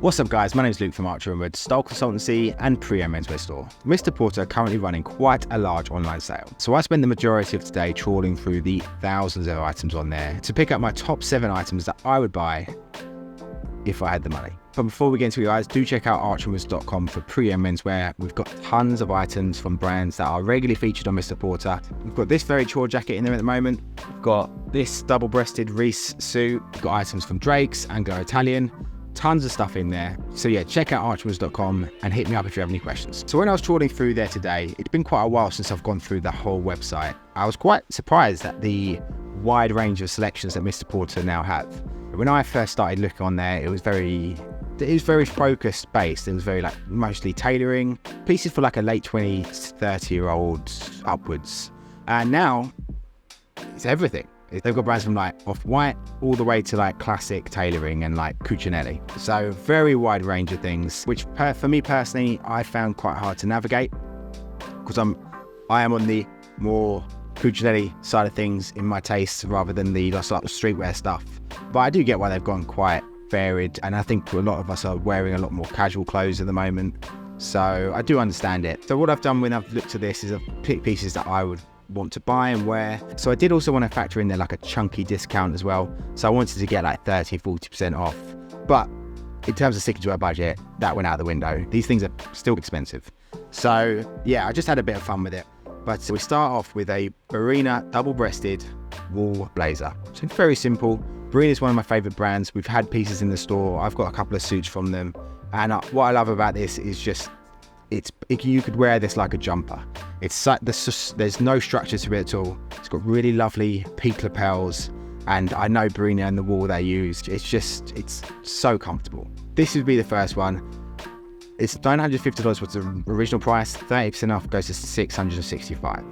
What's up guys, my name is Luke from Archer & Wood, style consultancy and pre-owned menswear store. Mr. Porter are currently running quite a large online sale. So I spent the majority of today trawling through the thousands of items on there to pick up my top 7 items that I would buy if I had the money. But before we get into it guys, do check out archerandwoods.com for pre-owned menswear. We've got tons of items from brands that are regularly featured on Mr. Porter. We've got this very chore jacket in there at the moment. We've got this double-breasted Reese suit. We've got items from Drake's, Anglo-Italian. Tons of stuff in there. So yeah, check out archerandwoods.com and hit me up if you have any questions. So when I was trawling through there today, it's been quite a while since I've gone through the whole website. I was quite surprised at the wide range of selections that Mr. Porter now have. When I first started looking on there, it was very focused based. It was very like mostly tailoring, pieces for like a late 20s, 30-year-old upwards. And now it's everything. They've got brands from like Off-White all the way to like classic tailoring and like Cucinelli. So very wide range of things, which for me personally, I found quite hard to navigate because I am on the more Cucinelli side of things in my taste rather than the like streetwear stuff. But I do get why they've gone quite varied, and I think a lot of us are wearing a lot more casual clothes at the moment. So I do understand it. So what I've done when I've looked at this is I've picked pieces that I would want to buy and wear. So I did also want to factor in there like a chunky discount as well. So I wanted to get like 30-40% off. But in terms of sticking to our budget, that went out the window. These things are still expensive. So yeah, I just had a bit of fun with it. But we start off with a Berena double-breasted wool blazer. So it's very simple. Berena is one of my favorite brands. We've had pieces in the store. I've got a couple of suits from them. And what I love about this is just you could wear this like a jumper. There's no structure to it at all. It's got really lovely peak lapels, and I know Berena and the wool they used. It's so comfortable. This would be the first one. It's $950 was the original price. 30% off goes to $665.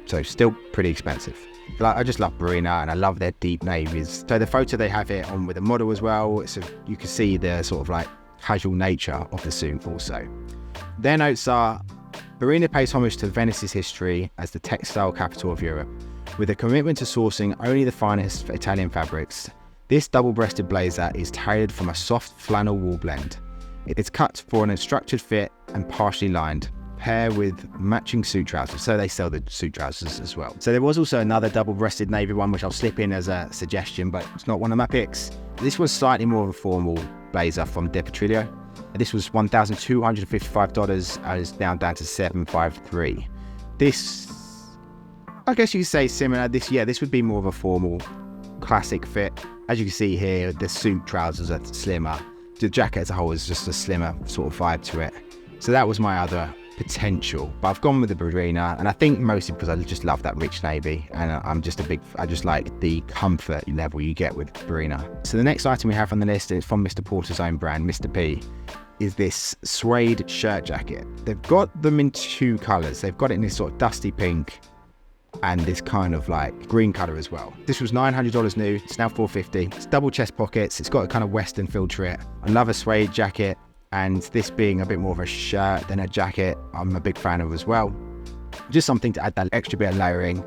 So still pretty expensive. Like, I just love Berena and I love their deep navies. So the photo they have it on with a model as well, so you can see the sort of like casual nature of the suit also. Their notes are, Berena pays homage to Venice's history as the textile capital of Europe. With a commitment to sourcing only the finest Italian fabrics, this double-breasted blazer is tailored from a soft flannel wool blend. It's cut for an unstructured fit and partially lined, paired with matching suit trousers. So they sell the suit trousers as well. So there was also another double-breasted navy one, which I'll slip in as a suggestion, but it's not one of my picks. This was slightly more of a formal blazer from De Petrillo. This was $1,255 and it's now down to $753. This, I guess you could say similar. This would be more of a formal classic fit. As you can see here, the suit trousers are slimmer. The jacket as a whole is just a slimmer sort of vibe to it. So that was my other potential, but I've gone with the Berena, and I think mostly because I just love that rich navy, and I just like the comfort level you get with Berena. So the next item we have on the list is from Mr. Porter's own brand, Mr. P, is this suede shirt jacket. They've got them in 2 colors. They've got it in this sort of dusty pink and this kind of like green color as well. This was $900 new, it's now $450. It's double chest pockets, it's got a kind of western feel to it. I love a suede jacket, and this being a bit more of a shirt than a jacket, I'm a big fan of as well. Just something to add that extra bit of layering.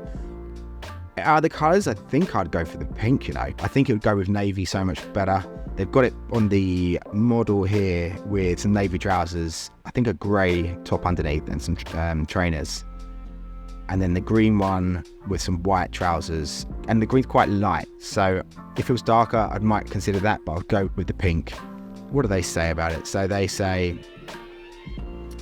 Out of the colours, I think I'd go for the pink, you know. I think it would go with navy so much better. They've got it on the model here with some navy trousers, I think a grey top underneath and some trainers. And then the green one with some white trousers, and the green's quite light. So if it was darker, I might consider that, but I'd go with the pink. What do they say about it? So they say,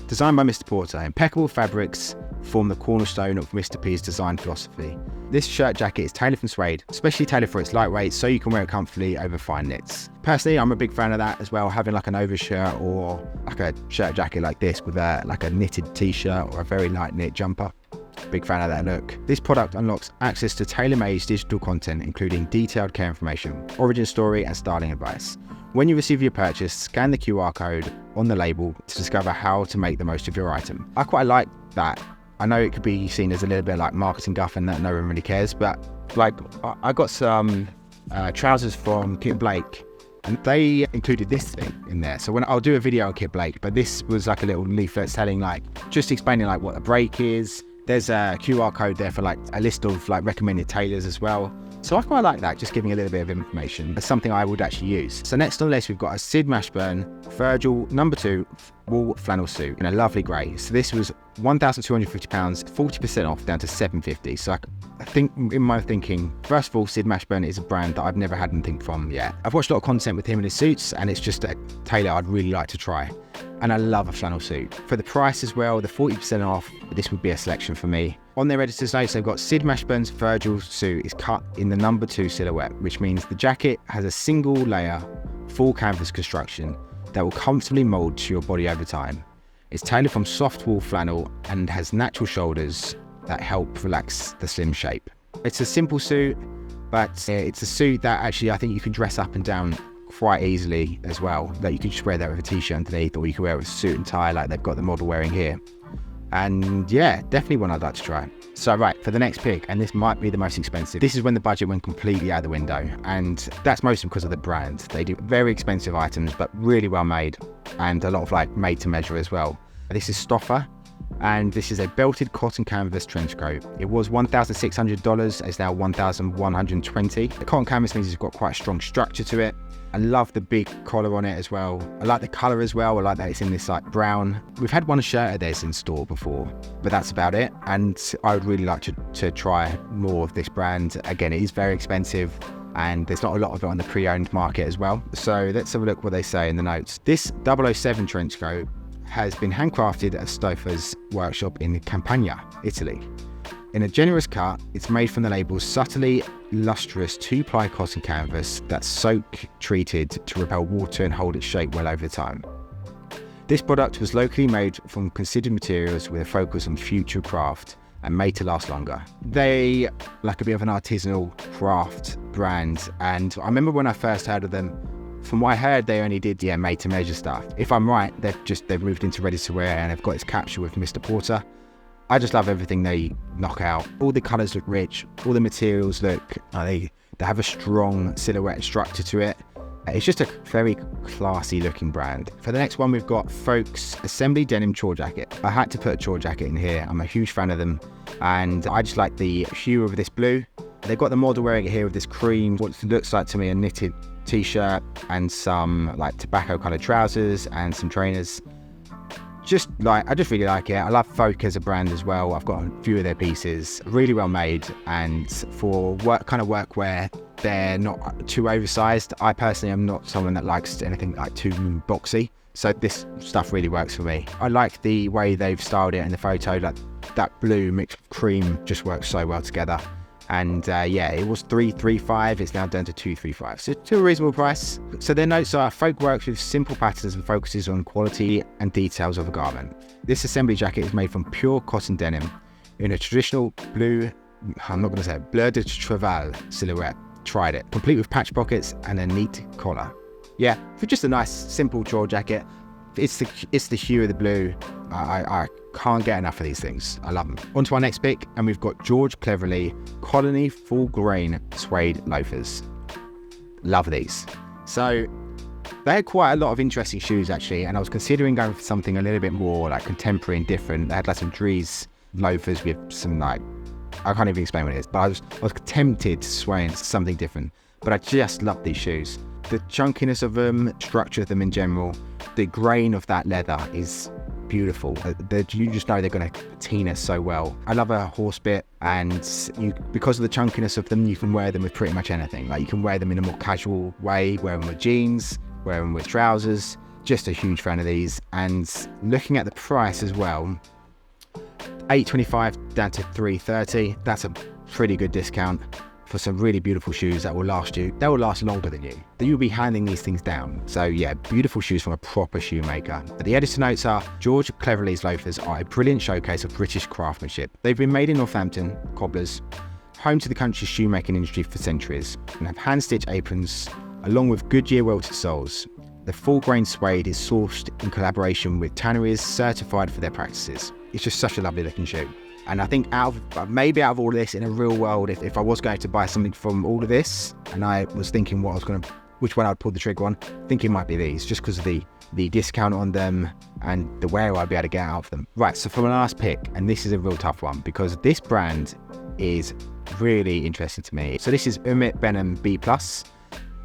designed by Mr. Porter, impeccable fabrics form the cornerstone of Mr. P's design philosophy. This shirt jacket is tailored from suede, especially tailored for its lightweight, so you can wear it comfortably over fine knits. Personally, I'm a big fan of that as well, having like an overshirt or like a shirt jacket like this with like a knitted t-shirt or a very light knit jumper. Big fan of that look. This product unlocks access to tailor-made digital content, including detailed care information, origin story, and styling advice. When you receive your purchase, scan the QR code on the label to discover how to make the most of your item. I quite like that. I know it could be seen as a little bit like marketing guff and that no one really cares, but like I got some trousers from Kit Blake, and they included this thing in there. So when I'll do a video on Kit Blake, but this was like a little leaflet telling, like, just explaining like what a break is, There's a QR code there for like a list of like recommended tailors as well. So I quite like that, just giving a little bit of information. That's something I would actually use. So next on the list, we've got a Sid Mashburn Virgil number 2 wool flannel suit in a lovely grey. So this was £1,250, 40% off down to £750. So I think in my thinking, first of all, Sid Mashburn is a brand that I've never had anything from yet. I've watched a lot of content with him and his suits, and it's just a tailor I'd really like to try. And I love a flannel suit. For the price as well, the 40% off, this would be a selection for me. On their editor's notes, they've got Sid Mashburn's Virgil suit is cut in the number 2 silhouette, which means the jacket has a single layer, full canvas construction that will comfortably mold to your body over time. It's tailored from soft wool flannel and has natural shoulders that help relax the slim shape. It's a simple suit, but it's a suit that actually I think you can dress up and down quite easily as well. Like you can just wear that with a t-shirt underneath, or you can wear it with a suit and tie like they've got the model wearing here. And yeah, definitely one I'd like to try. So right, for the next pick, and this might be the most expensive. This is when the budget went completely out the window, and that's mostly because of the brand. They do very expensive items, but really well made, and a lot of like made to measure as well. This is Stoffa, and this is a belted cotton canvas trench coat. It was $1,600, it's now $1,120. The cotton canvas means it's got quite a strong structure to it. I love the big collar on it as well. I like the colour as well. I like that it's in this like brown. We've had one shirt of theirs in store before, but that's about it. And I would really like to try more of this brand. Again, it is very expensive, and there's not a lot of it on the pre-owned market as well. So let's have a look what they say in the notes. This 007 trench coat has been handcrafted at Stoffa's workshop in Campania, Italy. In a generous cut, it's made from the label's subtly lustrous 2-ply cotton canvas that's soak treated to repel water and hold its shape well over time. This product was locally made from considered materials with a focus on future craft and made to last longer. They like a bit of an artisanal craft brand, and I remember when I first heard of them, from what I heard, they only did made to measure stuff. If I'm right, they've moved into ready to wear, and they've got its capsule with Mr. Porter. I just love everything they knock out. All the colours look rich, all the materials look, they have a strong silhouette structure to it. It's just a very classy looking brand. For the next one, we've got Folks Assembly Denim Chore Jacket. I had to put a chore jacket in here. I'm a huge fan of them, and I just like the hue of this blue. They've got the model wearing it here with this cream, what looks like to me a knitted t-shirt and some like tobacco coloured trousers and some trainers. I just really like it. I love Folk as a brand as well. I've got a few of their pieces, really well made, and for workwear, they're not too oversized. I personally am not someone that likes anything like too boxy, so this stuff really works for me. I like the way they've styled it in the photo, like that blue mixed with cream just works so well together. And yeah, it was $335, it's now down to $235, so to a reasonable price. So their notes are, Folk works with simple patterns and focuses on quality and details of a garment. This assembly jacket is made from pure cotton denim in a traditional bleu de travail silhouette. Tried it, complete with patch pockets and a neat collar. Yeah, for just a nice simple chore jacket. It's the hue of the blue. I can't get enough of these things. I love them. On to our next pick, and we've got George Cleverley Colony Full Grain Suede Loafers. Love these. So they had quite a lot of interesting shoes actually, and I was considering going for something a little bit more like contemporary and different. They had like some Dries loafers with some like, I can't even explain what it is, but I was tempted to sway into something different. But I just love these shoes. The chunkiness of them, structure of them in general, the grain of that leather is beautiful. You just know they're going to patina so well. I love a horse bit, and because of the chunkiness of them, you can wear them with pretty much anything. Like you can wear them in a more casual way, wear them with jeans, wear them with trousers. Just a huge fan of these. And looking at the price as well, $825 down to $330. That's a pretty good discount for some really beautiful shoes that will last you. They will last longer than you. You'll be handing these things down. So yeah, beautiful shoes from a proper shoemaker. But the editor notes are, George Cleverley's loafers are a brilliant showcase of British craftsmanship. They've been made in Northampton, cobblers, home to the country's shoemaking industry for centuries, and have hand-stitched aprons along with Goodyear welted soles. The full grain suede is sourced in collaboration with tanneries certified for their practices. It's just such a lovely looking shoe. And I think maybe out of all of this in a real world, if I was going to buy something from all of this, and I was thinking what I was going to which one I'd pull the trigger on. I think it might be these, just because of the discount on them and the wear I'd be able to get out of them. Right, so for my last pick, and this is a real tough one because this brand is really interesting to me. So this is Umit Benan B+,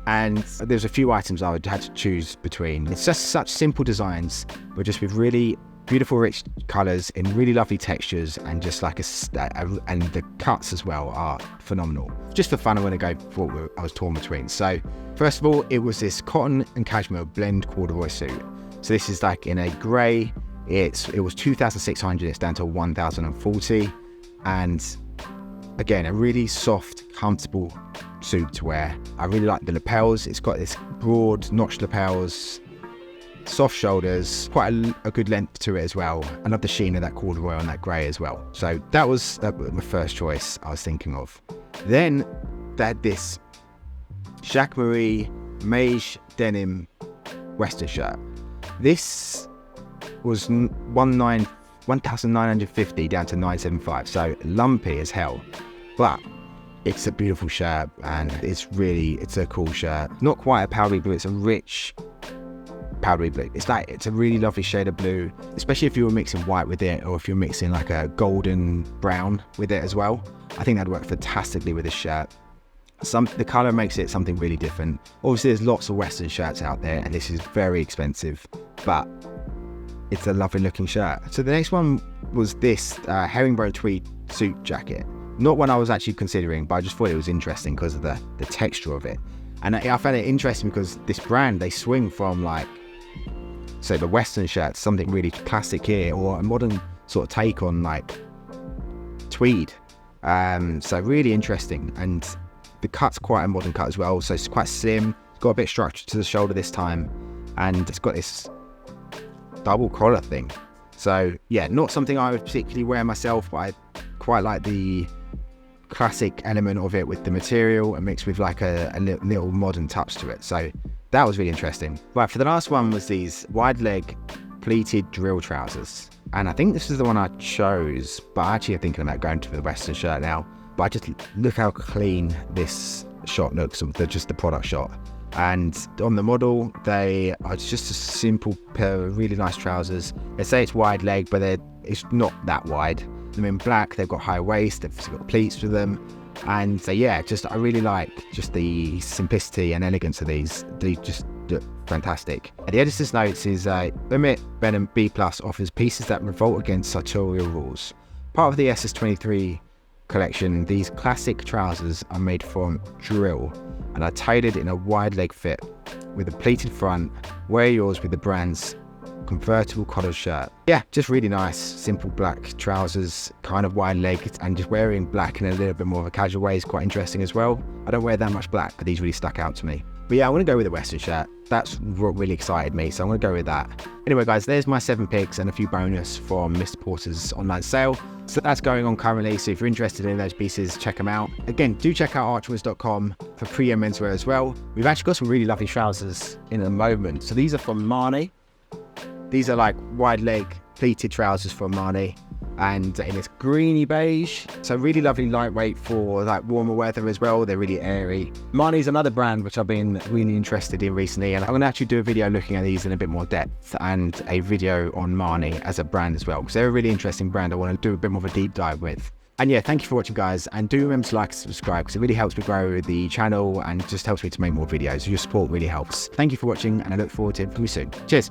and there's a few items I would have to choose between. It's just such simple designs, but just with really beautiful rich colours in really lovely textures, and just like and the cuts as well are phenomenal. Just for fun, I'm going to go for what I was torn between. So first of all, it was this cotton and cashmere blend corduroy suit. So this is like in a grey. It was 2,600, it's down to 1,040, and again, a really soft, comfortable suit to wear. I really like the lapels. It's got this broad notched lapels, soft shoulders, quite a good length to it as well. I love the sheen of that corduroy on that grey as well. So that was my first choice I was thinking of. Then they had this Jacques Marie beige denim western shirt. This was 1,950 down to 975, so lumpy as hell, but it's a beautiful shirt, and it's a cool shirt. Not quite a powdery blue, it's a rich powdery blue. It's a really lovely shade of blue, especially if you were mixing white with it, or if you're mixing like a golden brown with it as well. I think that'd work fantastically with this shirt. The colour makes it something really different. Obviously there's lots of western shirts out there, and this is very expensive, but it's a lovely looking shirt. So the next one was this herringbone tweed suit jacket. Not one I was actually considering, but I just thought it was interesting because of the texture of it. And I found it interesting because this brand, they swing from like, say, the western shirts, something really classic here, or a modern sort of take on like tweed. So really interesting, and the cut's quite a modern cut as well, so it's quite slim. It's got a bit of structure to the shoulder this time, and it's got this double collar thing. So yeah, not something I would particularly wear myself, but I quite like the classic element of it with the material and mixed with like a little modern touch to it. So that was really interesting. Right, for the last one was these wide leg pleated drill trousers, and I think this is the one I chose, but I actually am thinking about going to the western shirt now. But I just look how clean this shot looks, just the product shot. And on the model, they are just a simple pair of really nice trousers. They say it's wide leg, but it's not that wide. They're in black, they've got high waist, they've got pleats to them. And so yeah, I really like just the simplicity and elegance of these. They just look fantastic. And the editor's notes is Umit Benan B+ offers pieces that revolt against sartorial rules. Part of the SS23 collection, these classic trousers are made from drill and are tailored in a wide leg fit with a pleated front. Wear yours with the brand's convertible collared shirt. Yeah, just really nice, simple black trousers, kind of wide legged, and just wearing black in a little bit more of a casual way is quite interesting as well. I don't wear that much black, but these really stuck out to me. But yeah, I'm going to go with the western shirt. That's what really excited me, so I'm going to go with that. Anyway guys, there's my 7 picks and a few bonus from Mr. Porter's online sale. So that's going on currently, so if you're interested in those pieces, check them out. Again, do check out archwiz.com for pre-owned menswear as well. We've actually got some really lovely trousers in the moment. So these are from Marnie. These are like wide leg pleated trousers from Marnie, and in this greeny beige. So really lovely, lightweight for like warmer weather as well. They're really airy. Marnie's another brand which I've been really interested in recently, and I'm going to actually do a video looking at these in a bit more depth, and a video on Marnie as a brand as well, because they're a really interesting brand I want to do a bit more of a deep dive with. And yeah, thank you for watching guys, and do remember to like and subscribe because it really helps me grow the channel and just helps me to make more videos. Your support really helps. Thank you for watching, and I look forward to hearing from you soon. Cheers.